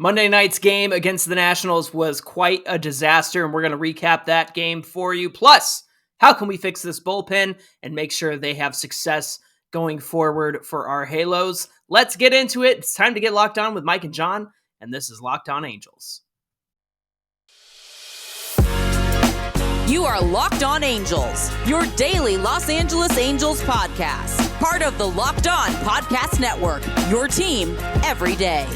Monday night's game against the Nationals was quite a disaster, and we're going to recap that game for you. Plus, how can we fix this bullpen and make sure they have success going forward for our Halos? Let's get into it. It's time to get locked on with Mike and John, and this is Locked On Angels. You are Locked On Angels, your daily Los Angeles Angels podcast. Part of the Locked On Podcast Network, your team every day.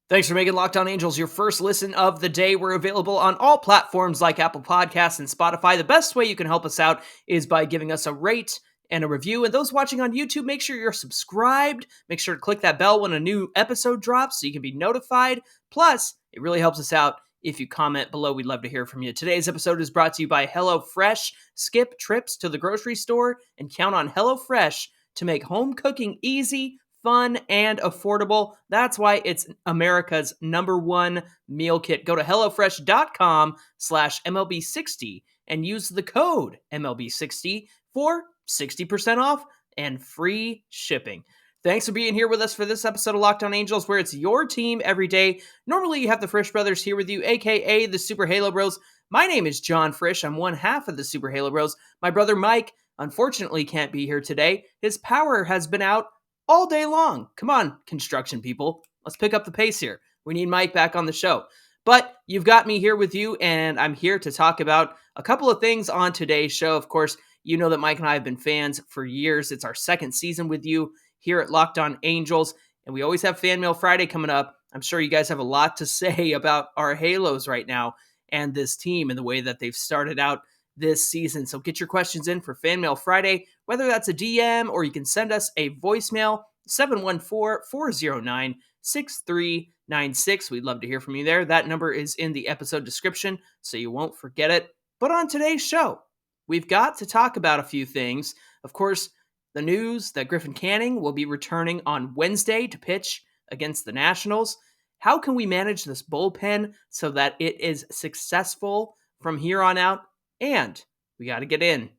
Thanks for making Locked On Angels your first listen of the day. We're available on all platforms like Apple Podcasts and Spotify. The best way you can help us out is by giving us a rate and a review. And those watching on YouTube, make sure you're subscribed. Make sure to click that bell when a new episode drops so you can be notified. Plus, it really helps us out if you comment below. We'd love to hear from you. Today's episode is brought to you by HelloFresh. Skip trips to the grocery store and count on HelloFresh to make home cooking easy, fun, and affordable. That's why it's America's #1 meal kit. Go to HelloFresh.com/MLB60 and use the code MLB60 for 60% off and free shipping. Thanks for being here with us for this episode of Locked On Angels, where it's your team every day. Normally, you have the Frisch brothers here with you, a.k.a. the Super Halo Bros. My name is John Frisch. I'm one half of the Super Halo Bros. My brother Mike, unfortunately, can't be here today. His power has been out all day long. Come on, construction people. Let's pick up the pace here. We need Mike back on the show. But you've got me here with you, and I'm here to talk about a couple of things on today's show. Of course, you know that Mike and I have been fans for years. It's our second season with you here at Locked On Angels, and we always have Fan Mail Friday coming up. I'm sure you guys have a lot to say about our Halos right now and this team and the way that they've started out this season. So get your questions in for Fan Mail Friday, whether that's a DM or you can send us a voicemail, 714-409-6396. We'd love to hear from you there. That number is in the episode description, so you won't forget it. But on today's show, we've got to talk about a few things. Of course, the news that Griffin Canning will be returning on Wednesday to pitch against the Nationals. How can we manage this bullpen so that it is successful from here on out? And we got to get in,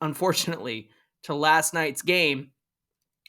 unfortunately, to last night's game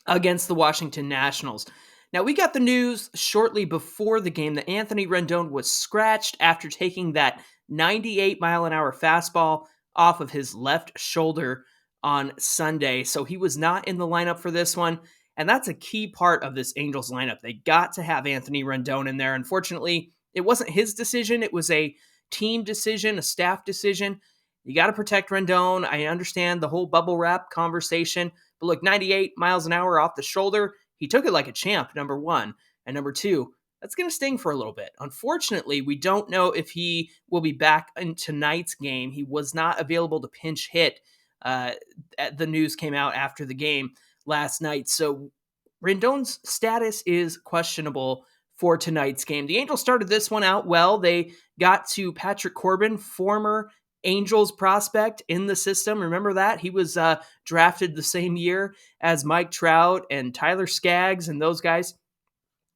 against the Washington Nationals. Now, we got the news shortly before the game that Anthony Rendon was scratched after taking that 98-mile-an-hour fastball off of his left shoulder on Sunday. So he was not in the lineup for this one. And that's a key part of this Angels lineup. They got to have Anthony Rendon in there. Unfortunately, it wasn't his decision. It was a team decision, a staff decision. You got to protect Rendon. I understand the whole bubble wrap conversation. But look, 98 miles an hour off the shoulder. He took it like a champ, number one. And number two, that's going to sting for a little bit. Unfortunately, we don't know if he will be back in tonight's game. He was not available to pinch hit. The news came out after the game last night. So Rendon's status is questionable for tonight's game. The Angels started this one out well. They got to Patrick Corbin, former Angels prospect in the system. Remember that? He was drafted the same year as Mike Trout and Tyler Skaggs and those guys.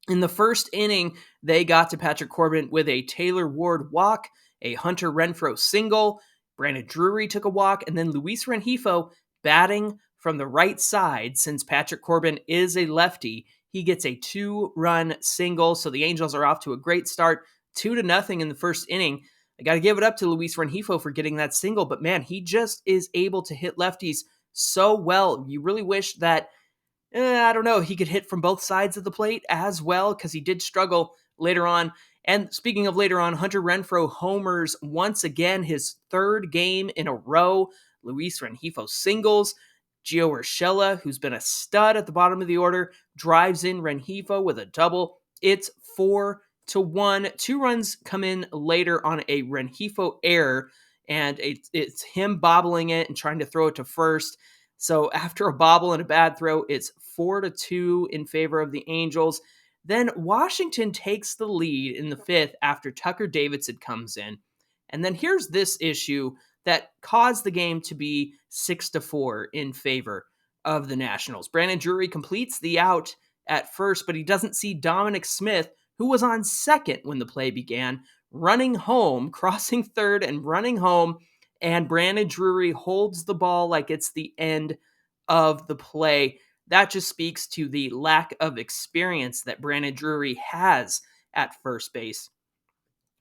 In the first inning, they got to Patrick Corbin with a Taylor Ward walk, a Hunter Renfroe single. Brandon Drury took a walk, and then Luis Rengifo batting from the right side. Since Patrick Corbin is a lefty, he gets a 2-run single. So the Angels are off to a great start, 2-0 in the first inning. I got to give it up to Luis Rengifo for getting that single, but man, he just is able to hit lefties so well. You really wish that, I don't know, he could hit from both sides of the plate as well, because he did struggle later on. And speaking of later on, Hunter Renfroe homers once again, his third game in a row. Luis Rengifo singles. Gio Urshela, who's been a stud at the bottom of the order, drives in Rengifo with a double. It's 4-1. 2 runs come in later on a Rengifo error, and it's him bobbling it and trying to throw it to first. So after a bobble and a bad throw, it's 4-2 in favor of the Angels. Then Washington takes the lead in the 5th after Tucker Davidson comes in. And then here's this issue that caused the game to be 6-4 in favor of the Nationals. Brandon Drury completes the out at first, but he doesn't see Dominic Smith, who was on second when the play began, running home, crossing third and running home. And Brandon Drury holds the ball like it's the end of the play. that just speaks to the lack of experience that Brandon Drury has at first base.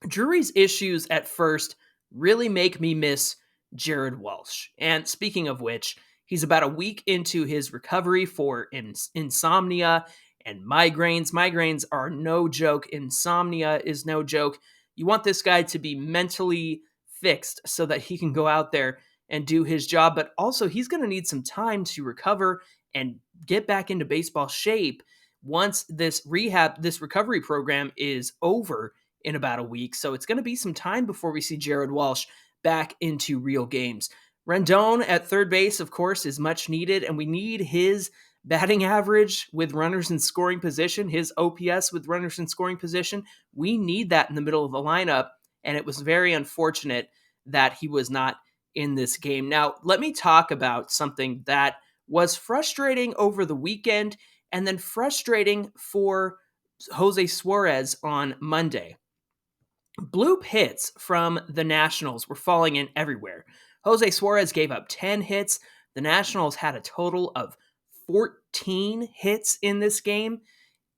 Drury's issues at first really make me miss Jared Walsh. And speaking of which, he's about a week into his recovery for insomnia and migraines. Migraines are no joke. Insomnia is no joke. You want this guy to be mentally fixed so that he can go out there and do his job, but also he's going to need some time to recover and get back into baseball shape once this recovery program is over in about a week. So it's going to be some time before we see Jared Walsh back into real games. Rendon at third base, of course, is much needed, and we need his batting average with runners in scoring position, his OPS with runners in scoring position. We need that in the middle of the lineup, and it was very unfortunate that he was not in this game. Now, let me talk about something that was frustrating over the weekend and then frustrating for Jose Suarez on Monday. Bloop hits from the Nationals were falling in everywhere. Jose Suarez gave up 10 hits. The Nationals had a total of 14 hits in this game.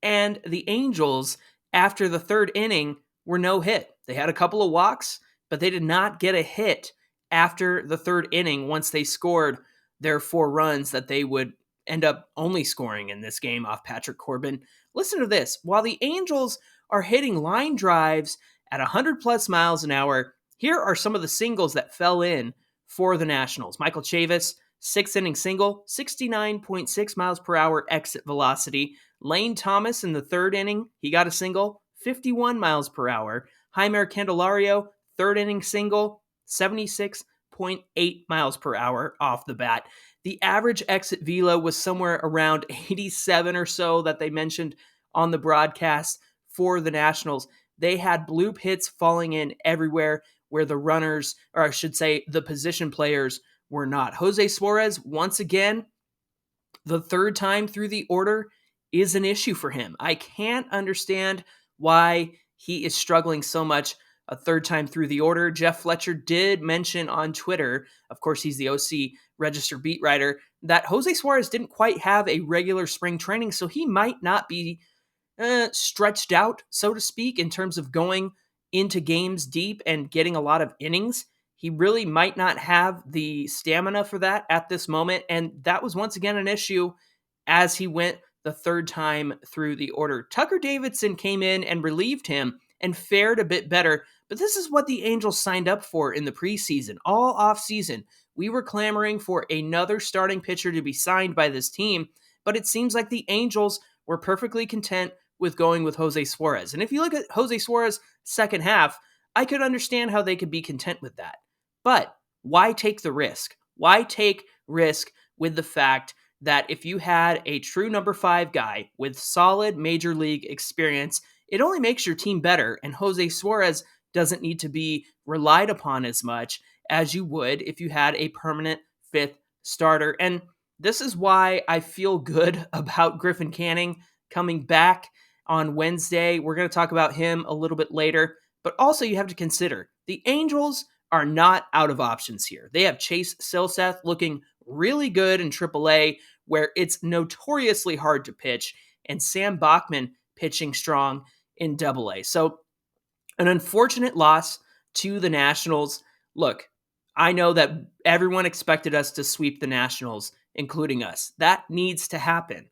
And the Angels, after the third inning, were no hit. They had a couple of walks, but they did not get a hit after the third inning once they scored their 4 runs that they would end up only scoring in this game off Patrick Corbin. Listen to this. While the Angels are hitting line drives at 100 plus miles an hour, here are some of the singles that fell in for the Nationals. Michael Chavis, 6th inning single, 69.6 miles per hour exit velocity. Lane Thomas in the 3rd inning, he got a single, 51 miles per hour. Jeimer Candelario, 3rd inning single, 76.8 miles per hour off the bat. The average exit velo was somewhere around 87 or so that they mentioned on the broadcast for the Nationals. They had bloop hits falling in everywhere where the runners, or I should say the position players, were not. Jose Suarez, once again, the 3rd time through the order is an issue for him. I can't understand why he is struggling so much a 3rd time through the order. Jeff Fletcher did mention on Twitter, of course he's the OC Register beat writer, that Jose Suarez didn't quite have a regular spring training, so he might not be stretched out, so to speak, in terms of going into games deep and getting a lot of innings. He really might not have the stamina for that at this moment, and that was once again an issue as he went the 3rd time through the order. Tucker Davidson came in and relieved him and fared a bit better, but this is what the Angels signed up for in the preseason. All offseason, we were clamoring for another starting pitcher to be signed by this team, but it seems like the Angels were perfectly content with going with Jose Suarez. And if you look at Jose Suarez's second half, I could understand how they could be content with that. But why take the risk? Why take risk with the fact that if you had a true number 5 guy with solid major league experience, it only makes your team better, and Jose Suarez doesn't need to be relied upon as much as you would if you had a permanent 5th starter. And this is why I feel good about Griffin Canning coming back on Wednesday. We're going to talk about him a little bit later, but also you have to consider the Angels are not out of options here. They have Chase Silseth looking really good in AAA, where it's notoriously hard to pitch, and Sam Bachman pitching strong in AA. So an unfortunate loss to the Nationals. Look, I know that everyone expected us to sweep the Nationals, including us. That needs to happen.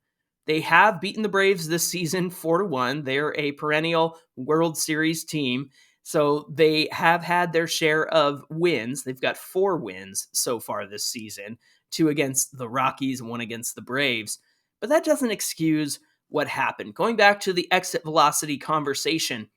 They have beaten the Braves this season 4-1. They're a perennial World Series team. So they have had their share of wins. They've got 4 wins so far this season, 2 against the Rockies and 1 against the Braves. But that doesn't excuse what happened. Going back to the exit velocity conversation,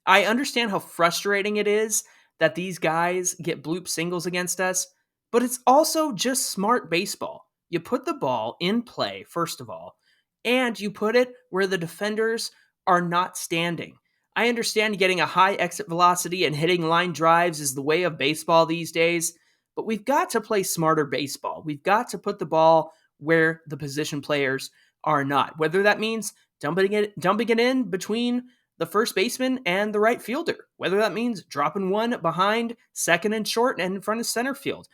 I understand how frustrating it is that these guys get bloop singles against us, but it's also just smart baseball. You put the ball in play, first of all, and you put it where the defenders are not standing. I understand getting a high exit velocity and hitting line drives is the way of baseball these days, but we've got to play smarter baseball. We've got to put the ball where the position players are not, whether that means dumping it in between the first baseman and the right fielder, whether that means dropping one behind second and short and in front of center field.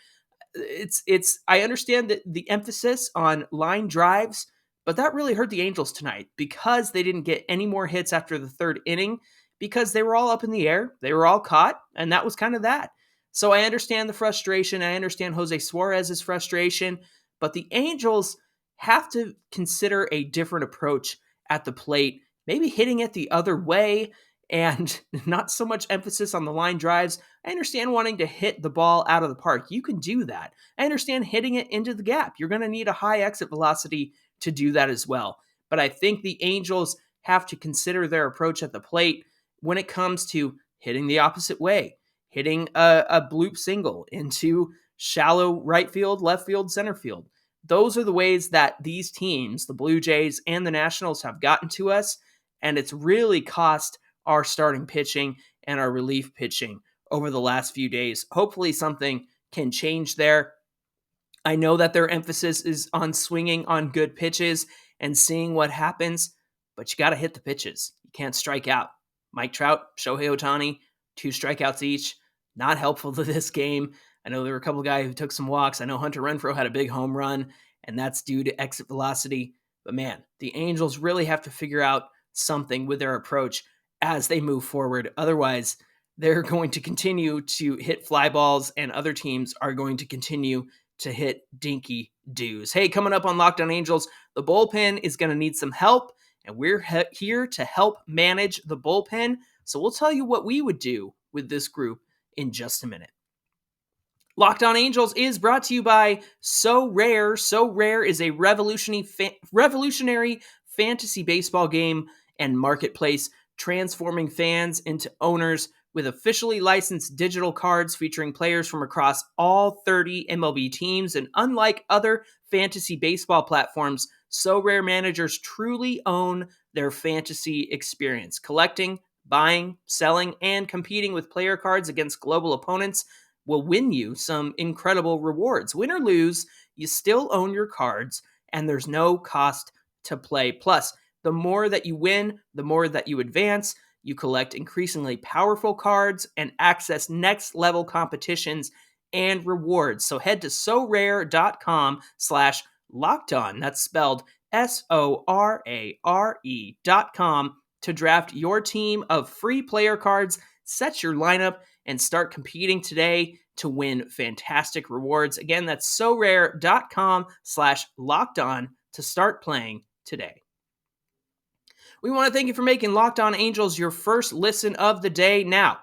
I understand that the emphasis on line drives, But that really hurt the Angels tonight because they didn't get any more hits after the third inning because they were all up in the air. They were all caught, and that was kind of that. So I understand the frustration. I understand Jose Suarez's frustration, but the Angels have to consider a different approach at the plate, maybe hitting it the other way and not so much emphasis on the line drives. I understand wanting to hit the ball out of the park. You can do that. I understand hitting it into the gap. You're going to need a high exit velocity to do that as well. But I think the Angels have to consider their approach at the plate when it comes to hitting the opposite way, hitting a bloop single into shallow right field, left field, center field. Those are the ways that these teams, the Blue Jays and the Nationals, have gotten to us, and it's really cost our starting pitching and our relief pitching over the last few days. Hopefully something can change there. I know that their emphasis is on swinging on good pitches and seeing what happens, but you got to hit the pitches. You can't strike out. Mike Trout, Shohei Ohtani, 2 strikeouts each. Not helpful to this game. I know there were a couple of guys who took some walks. I know Hunter Renfroe had a big home run, and that's due to exit velocity. But man, the Angels really have to figure out something with their approach as they move forward. Otherwise, they're going to continue to hit fly balls, and other teams are going to continue to hit dinky doos. Hey, coming up on Locked On Angels, the bullpen is going to need some help, and we're here to help manage the bullpen. So we'll tell you what we would do with this group in just a minute. Locked On Angels is brought to you by So Rare. So Rare is a revolutionary fantasy baseball game and marketplace, transforming fans into owners with officially licensed digital cards featuring players from across all 30 MLB teams. And unlike other fantasy baseball platforms, So Rare managers truly own their fantasy experience, collecting, buying, selling, and competing with player cards against global opponents will win you some incredible rewards. Win or lose, you still own your cards, and there's no cost to play. Plus, the more that you win, the more that you advance. You collect increasingly powerful cards and access next level competitions and rewards. So head to sorare.com/lockedon. That's spelled SORARE.com to draft your team of free player cards, set your lineup, and start competing today to win fantastic rewards. Again, that's sorare.com/lockedon to start playing today. We want to thank you for making Locked On Angels your first listen of the day. Now,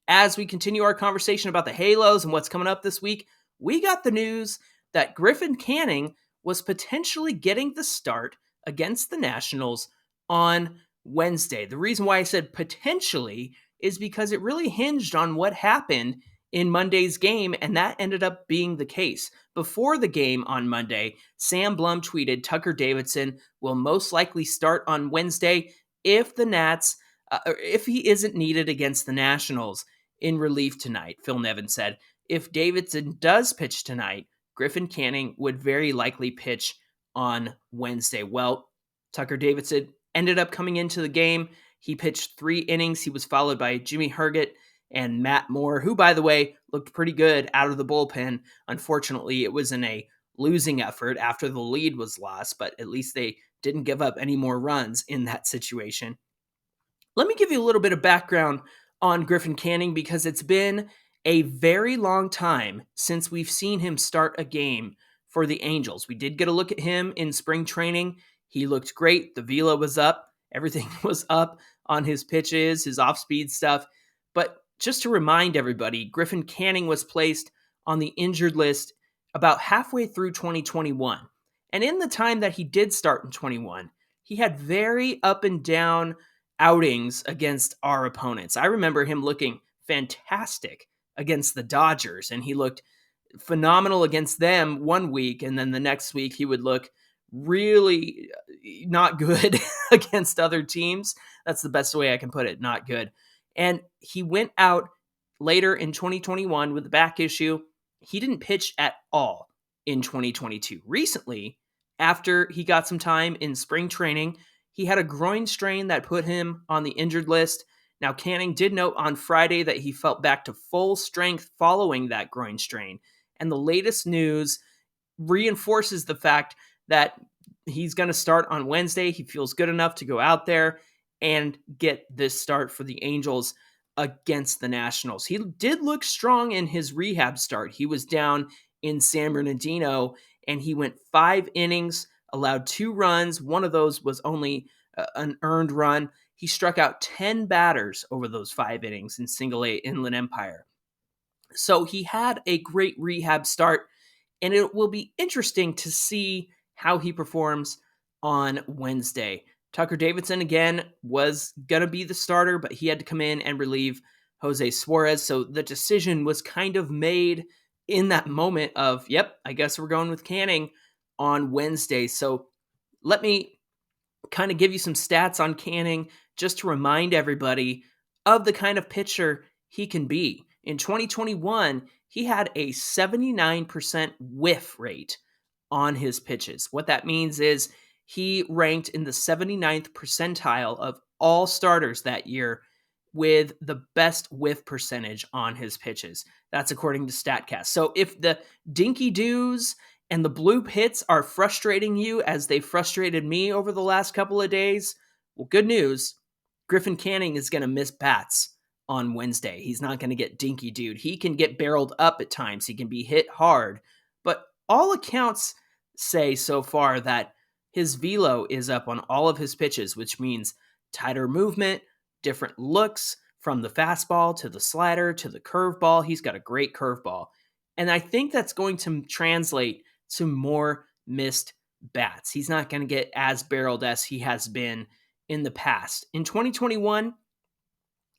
as we continue our conversation about the Halos and what's coming up this week, we got the news that Griffin Canning was potentially getting the start against the Nationals on Wednesday. The reason why I said potentially is because it really hinged on what happened in Monday's game, and that ended up being the case. Before the game on Monday, Sam Blum tweeted Tucker Davidson will most likely start on Wednesday if the Nats, if he isn't needed against the Nationals in relief tonight. Phil Nevin said, if Davidson does pitch tonight, Griffin Canning would very likely pitch on Wednesday. Well, Tucker Davidson ended up coming into the game. He pitched 3 innings. He was followed by Jimmy Herget and Matt Moore, who, by the way, looked pretty good out of the bullpen. Unfortunately, it was in a losing effort after the lead was lost, but at least they didn't give up any more runs in that situation. Let me give you a little bit of background on Griffin Canning because it's been a very long time since we've seen him start a game for the Angels. We did get a look at him in spring training. He looked great. The velo was up. Everything was up on his pitches, his off-speed stuff. But just to remind everybody, Griffin Canning was placed on the injured list about halfway through 2021. And in the time that he did start in 21, he had very up and down outings against our opponents. I remember him looking fantastic against the Dodgers, and he looked phenomenal against them one week, and then the next week he would look really not good against other teams. That's the best way I can put it, not good. And he went out later in 2021 with a back issue. He didn't pitch at all in 2022. Recently, after he got some time in spring training, he had a groin strain that put him on the injured list. Now, Canning did note on Friday that he felt back to full strength following that groin strain. And the latest news reinforces the fact that he's going to start on Wednesday. He feels good enough to go out there and get this start for the Angels against the Nationals. He did look strong in his rehab start. He was down in San Bernardino and he went 5 innings, allowed 2 runs. One of those was only an earned run. He struck out 10 batters over those 5 innings in Single A Inland Empire. So he had a great rehab start, and it will be interesting to see how he performs on Wednesday. Tucker Davidson, again, was going to be the starter, but he had to come in and relieve Jose Suarez. So the decision was kind of made in that moment of, yep, I guess we're going with Canning on Wednesday. So let me kind of give you some stats on Canning just to remind everybody of the kind of pitcher he can be. In 2021, he had a 79% whiff rate on his pitches. What that means is he ranked in the 79th percentile of all starters that year with the best whiff percentage on his pitches. That's according to StatCast. So if the dinky doos and the bloop hits are frustrating you as they frustrated me over the last couple of days, well, good news. Griffin Canning is going to miss bats on Wednesday. He's not going to get dinky dude. He can get barreled up at times. He can be hit hard. But all accounts say so far that his velo is up on all of his pitches, which means tighter movement, different looks from the fastball to the slider to the curveball. He's got a great curveball. And I think that's going to translate to more missed bats. He's not going to get as barreled as he has been in the past. In 2021,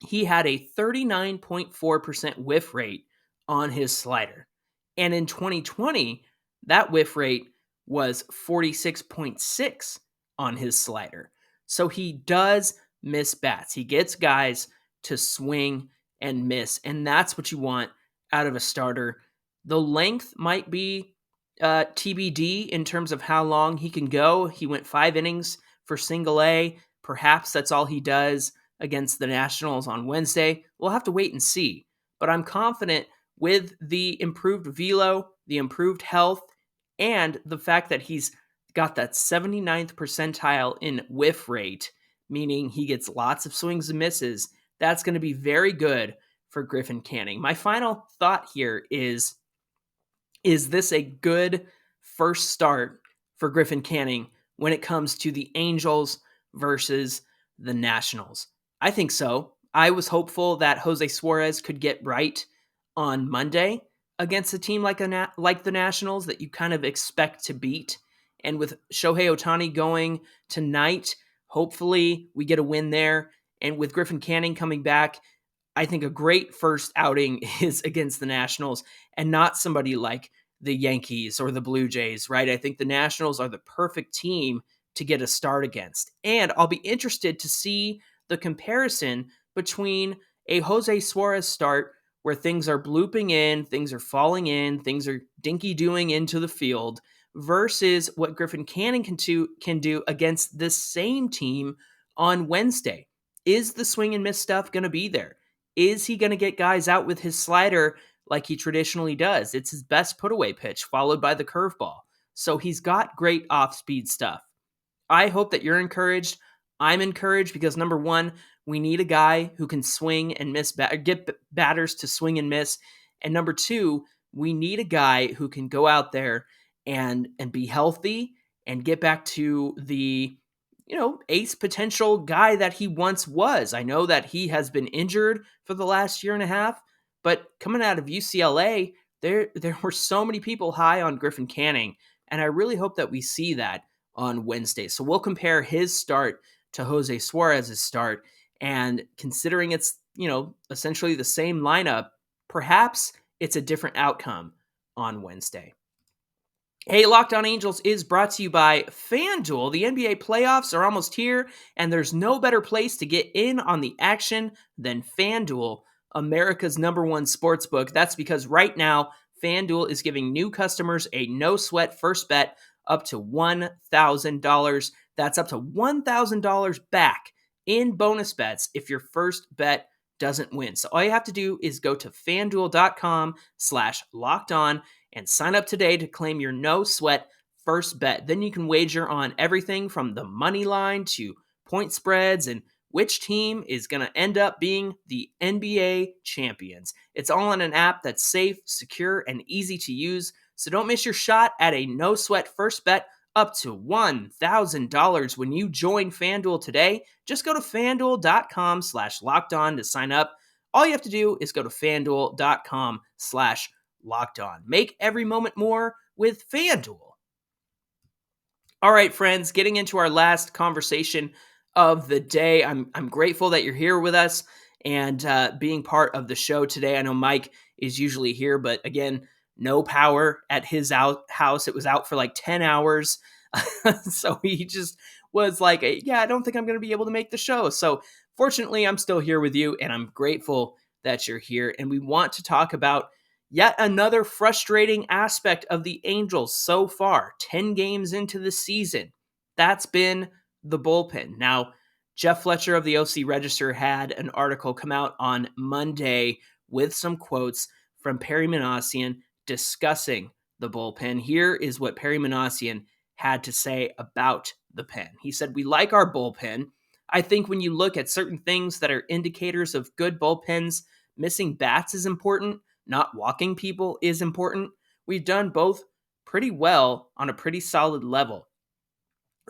he had a 39.4% whiff rate on his slider. And in 2020, that whiff rate was 46.6 on his slider. So he does miss bats. He gets guys to swing and miss, and that's what you want out of a starter. The length might be TBD in terms of how long he can go. He went 5 innings for Single A. Perhaps that's all he does against the Nationals on Wednesday. We'll have to wait and see. But I'm confident with the improved velo, the improved health, and the fact that he's got that 79th percentile in whiff rate, meaning he gets lots of swings and misses, that's going to be very good for Griffin Canning. My final thought here is this a good first start for Griffin Canning when it comes to the Angels versus the Nationals? I think so. I was hopeful that Jose Suarez could get right on Monday against a team like the Nationals that you kind of expect to beat. And with Shohei Ohtani going tonight, hopefully we get a win there. And with Griffin Canning coming back, I think a great first outing is against the Nationals and not somebody like the Yankees or the Blue Jays, right? I think the Nationals are the perfect team to get a start against. And I'll be interested to see the comparison between a Jose Suarez start where things are blooping in, things are falling in, things are dinky-doing into the field versus what Griffin Canning can do against this same team on Wednesday. Is the swing and miss stuff going to be there? Is he going to get guys out with his slider like he traditionally does? It's his best put-away pitch, followed by the curveball. So he's got great off-speed stuff. I hope that you're encouraged. I'm encouraged because, number one, we need a guy who can swing and miss, get batters to swing and miss. And number two, we need a guy who can go out there and be healthy and get back to the ace potential guy that he once was. I know that he has been injured for the last year and a half, but coming out of UCLA, there were so many people high on Griffin Canning, and I really hope that we see that on Wednesday. So we'll compare his start to Jose Suarez's start, and considering it's, essentially the same lineup, perhaps it's a different outcome on Wednesday. Hey, Locked On Angels is brought to you by FanDuel. The NBA playoffs are almost here, and there's no better place to get in on the action than FanDuel, America's #1 sportsbook. That's because right now, FanDuel is giving new customers a no-sweat first bet up to $1,000. That's up to $1,000 back in bonus bets if your first bet doesn't win. So all you have to do is go to FanDuel.com/lockedon and sign up today to claim your no-sweat first bet. Then you can wager on everything from the money line to point spreads and which team is going to end up being the NBA champions. It's all on an app that's safe, secure, and easy to use. So don't miss your shot at a no sweat first bet up to $1,000 when you join FanDuel today. Just go to fanduel.com/lockedon to sign up. All you have to do is go to fanduel.com/lockedon. Make every moment more with FanDuel. All right, friends, getting into our last conversation of the day. I'm grateful that you're here with us and being part of the show today. I know Mike is usually here, but again, no power at his house. It was out for like 10 hours. So he just was like, yeah, I don't think I'm going to be able to make the show. So fortunately, I'm still here with you, and I'm grateful that you're here. And we want to talk about yet another frustrating aspect of the Angels so far, 10 games into the season. That's been the bullpen. Now, Jeff Fletcher of the OC Register had an article come out on Monday with some quotes from Perry Minasian discussing the bullpen. Here is what Perry Minasian had to say about the pen. He said, "We like our bullpen. I think when you look at certain things that are indicators of good bullpens, missing bats is important. Not walking people is important. We've done both pretty well on a pretty solid level.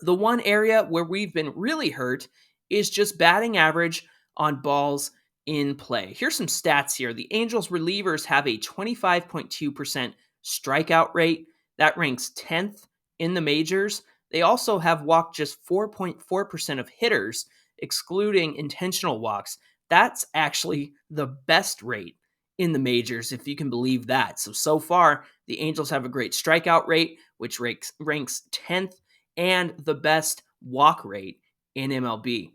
The one area where we've been really hurt is just batting average on balls in play." Here's some stats here. The Angels relievers have a 25.2% strikeout rate. That ranks 10th in the majors. They also have walked just 4.4% of hitters, excluding intentional walks. That's actually the best rate in the majors, if you can believe that. So far, the Angels have a great strikeout rate, which ranks 10th, and the best walk rate in MLB.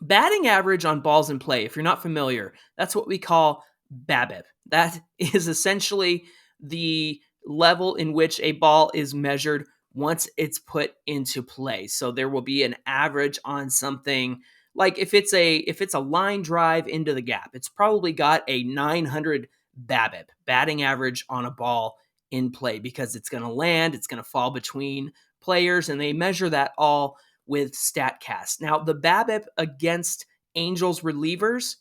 Batting average on balls in play, if you're not familiar, that's what we call BABIP. That is essentially the level in which a ball is measured once it's put into play. So there will be an average on something like if it's a line drive into the gap, it's probably got a 900 BABIP, batting average on a ball in play, because it's going to land, it's going to fall between players, and they measure that all with StatCast. Now, the BABIP against Angels relievers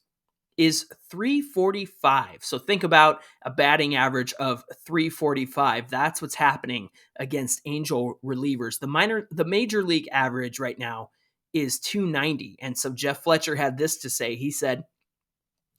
is 345. So think about a batting average of 345. That's what's happening against Angel relievers. The major league average right now is 290. And so Jeff Fletcher had this to say. He said,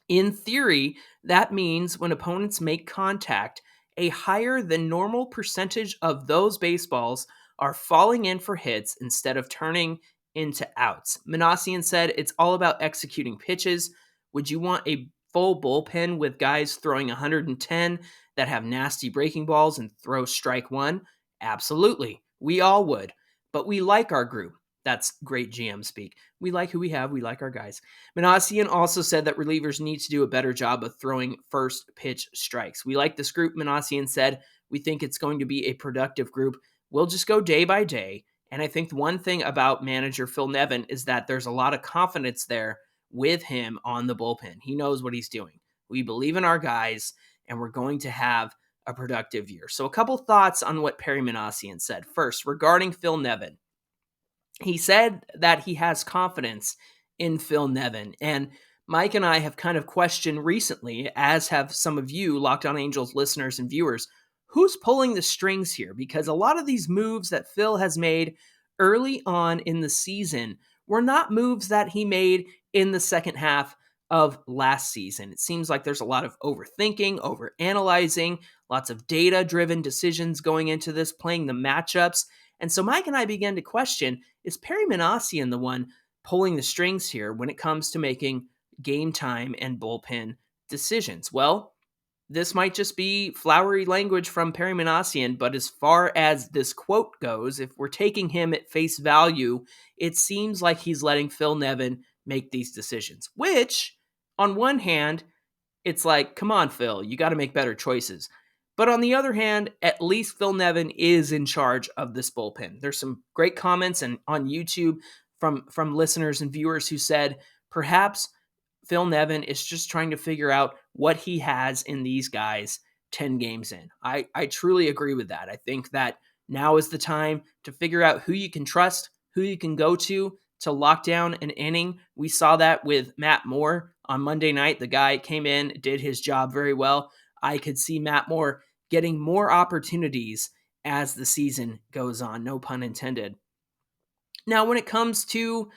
"In theory, that means when opponents make contact, a higher than normal percentage of those baseballs are falling in for hits instead of turning into outs." Minasian said, "It's all about executing pitches. Would you want a full bullpen with guys throwing 110 that have nasty breaking balls and throw strike one? Absolutely. We all would. But we like our group." That's great GM speak. "We like who we have. We like our guys." Minasian also said that relievers need to do a better job of throwing first pitch strikes. "We like this group," Minasian said. "We think it's going to be a productive group. We'll just go day by day." And I think the one thing about manager Phil Nevin is that there's a lot of confidence there with him on the bullpen. He knows what he's doing. We believe in our guys, and we're going to have a productive year. So a couple thoughts on what Perry Minasian said. First, regarding Phil Nevin. He said that he has confidence in Phil Nevin. And Mike and I have kind of questioned recently, as have some of you Locked On Angels listeners and viewers, who's pulling the strings here? Because a lot of these moves that Phil has made early on in the season were not moves that he made in the second half of last season. It seems like there's a lot of overthinking, overanalyzing, lots of data-driven decisions going into this, playing the matchups. And so Mike and I began to question, is Perry Minasian the one pulling the strings here when it comes to making game time and bullpen decisions? Well, this might just be flowery language from Perry Minasian, but as far as this quote goes, if we're taking him at face value, it seems like he's letting Phil Nevin make these decisions, which on one hand, it's like, come on, Phil, you got to make better choices. But on the other hand, at least Phil Nevin is in charge of this bullpen. There's some great comments and on YouTube from listeners and viewers who said perhaps Phil Nevin is just trying to figure out what he has in these guys 10 games in. I truly agree with that. I think that Now is the time to figure out who you can trust, who you can go to lock down an inning. We saw that with Matt Moore on Monday night. The guy came in, did his job very well. I could see Matt Moore getting more opportunities as the season goes on, no pun intended. Now, when it comes to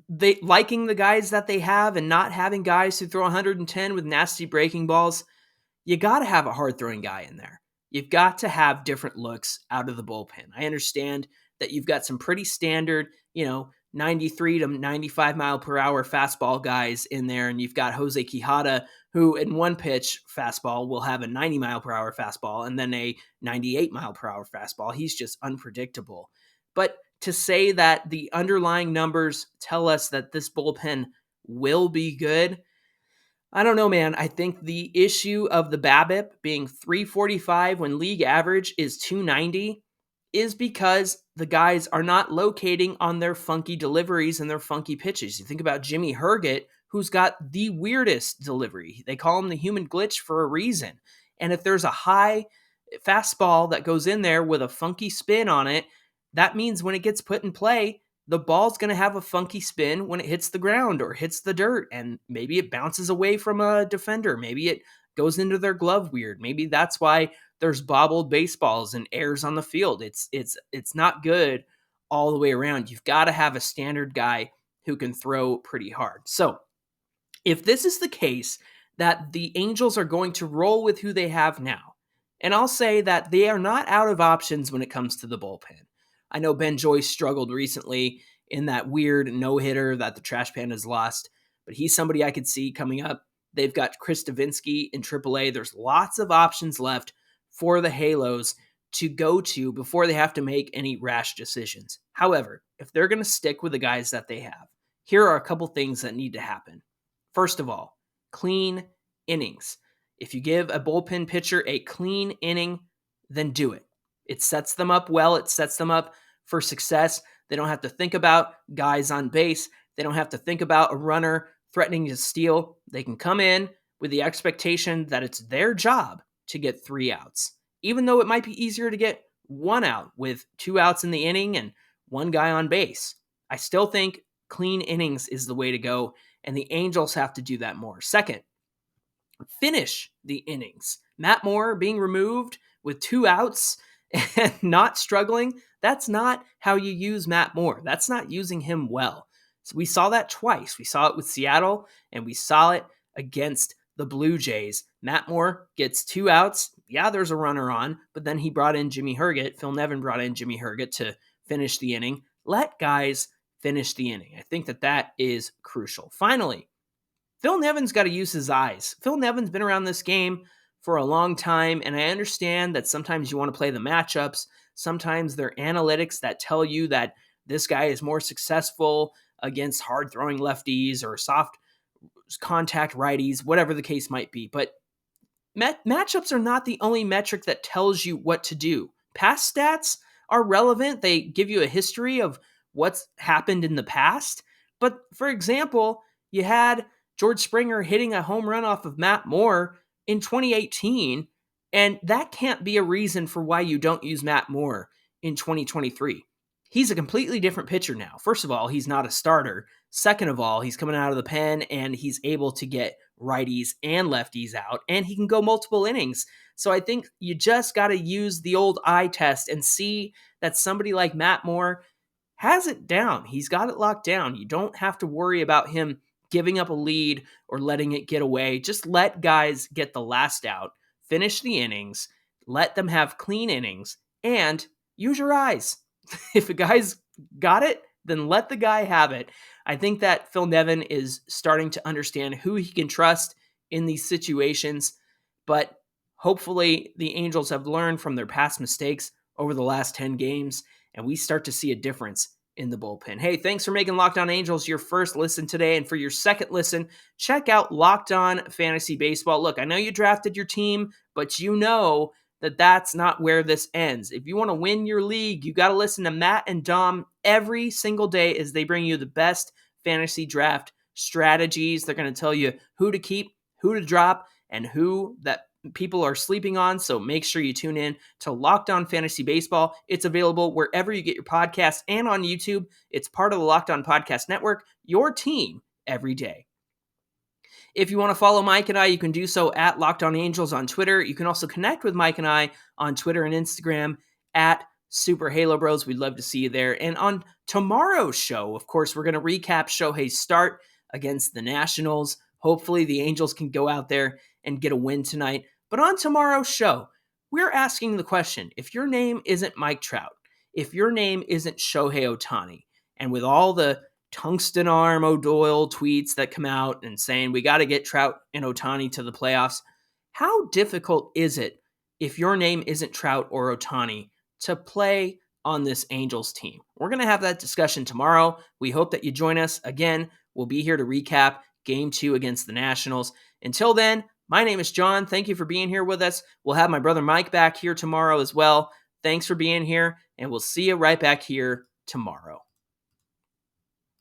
they liking the guys that they have and not having guys who throw 110 with nasty breaking balls, you got to have a hard throwing guy in there. You've got to have different looks out of the bullpen. I understand that you've got some pretty standard, 93 to 95 mile per hour fastball guys in there. And you've got Jose Quijada, who in one pitch fastball will have a 90 mile per hour fastball and then a 98 mile per hour fastball. He's just unpredictable. But to say that the underlying numbers tell us that this bullpen will be good, I don't know, man. I think the issue of the BABIP being 345 when league average is 290 is because the guys are not locating on their funky deliveries and their funky pitches. You think about Jimmy Herget, who's got the weirdest delivery. They call him the human glitch for a reason. And if there's a high fastball that goes in there with a funky spin on it, that means when it gets put in play, the ball's going to have a funky spin when it hits the ground or hits the dirt, and maybe it bounces away from a defender. Maybe it goes into their glove weird. Maybe that's why there's bobbled baseballs and errors on the field. It's not good all the way around. You've got to have a standard guy who can throw pretty hard. So if this is the case, that the Angels are going to roll with who they have now, and I'll say that they are not out of options when it comes to the bullpen. I know Ben Joyce struggled recently in that weird no-hitter that the Trash Pandas lost, but he's somebody I could see coming up. They've got Chris Davinsky in AAA. There's lots of options left for the Halos to go to before they have to make any rash decisions. However, if they're going to stick with the guys that they have, here are a couple things that need to happen. First of all, clean innings. If you give a bullpen pitcher a clean inning, then do it. It sets them up well. It sets them up for success. They don't have to think about guys on base. They don't have to think about a runner threatening to steal. They can come in with the expectation that it's their job to get 3 outs, even though it might be easier to get 1 out with 2 outs in the inning and 1 guy on base. I still think clean innings is the way to go, and the Angels have to do that more. Second, finish the innings. Matt Moore being removed with 2 outs and not struggling, that's not how you use Matt Moore. That's not using him well. So we saw that twice. We saw it with Seattle, and we saw it against the Blue Jays. Matt Moore gets 2 outs. Yeah, there's a runner on, but then he brought in Jimmy Herget. Phil Nevin brought in Jimmy Herget to finish the inning. Let guys finish the inning. I think that is crucial. Finally, Phil Nevin's got to use his eyes. Phil Nevin's been around this game for a long time, and I understand that sometimes you want to play the matchups. Sometimes there are analytics that tell you that this guy is more successful against hard-throwing lefties or soft contact righties, whatever the case might be. But matchups are not the only metric that tells you what to do. Past stats are relevant. They give you a history of what's happened in the past. But for example, you had George Springer hitting a home run off of Matt Moore in 2018, and that can't be a reason for why you don't use Matt Moore in 2023. He's a completely different pitcher now. First of all, he's not a starter. Second of all, he's coming out of the pen, and he's able to get righties and lefties out, and he can go multiple innings. So I think you just got to use the old eye test and see that somebody like Matt Moore has it down. He's got it locked down. You don't have to worry about him giving up a lead or letting it get away. Just let guys get the last out, finish the innings, let them have clean innings, and use your eyes. If a guy's got it, then let the guy have it. I think that Phil Nevin is starting to understand who he can trust in these situations, but hopefully the Angels have learned from their past mistakes over the last 10 games, and we start to see a difference in the bullpen. Hey, thanks for making Locked On Angels your first listen today. And for your second listen, check out Locked On Fantasy Baseball. Look, I know you drafted your team, but you know that that's not where this ends. If you want to win your league, you got to listen to Matt and Dom every single day as they bring you the best fantasy draft strategies. They're going to tell you who to keep, who to drop, and who that people are sleeping on. So make sure you tune in to Locked On Fantasy Baseball. It's available wherever you get your podcasts and on YouTube. It's part of the Locked On Podcast Network, your team every day. If you want to follow Mike and I, you can do so at Locked On Angels on Twitter. You can also connect with Mike and I on Twitter and Instagram at Super Halo Bros. We'd love to see you there. And on tomorrow's show, of course, we're going to recap Shohei's start against the Nationals. Hopefully the Angels can go out there and get a win tonight. But on tomorrow's show, we're asking the question, if your name isn't Mike Trout, if your name isn't Shohei Ohtani, and with all the tungsten arm O'Doyle tweets that come out and saying we got to get Trout and Ohtani to the playoffs, how difficult is it if your name isn't Trout or Ohtani to play on this Angels team? We're going to have that discussion tomorrow. We hope that you join us. Again, we'll be here to recap Game 2 against the Nationals. Until then, my name is John. Thank you for being here with us. We'll have my brother Mike back here tomorrow as well. Thanks for being here, and we'll see you right back here tomorrow.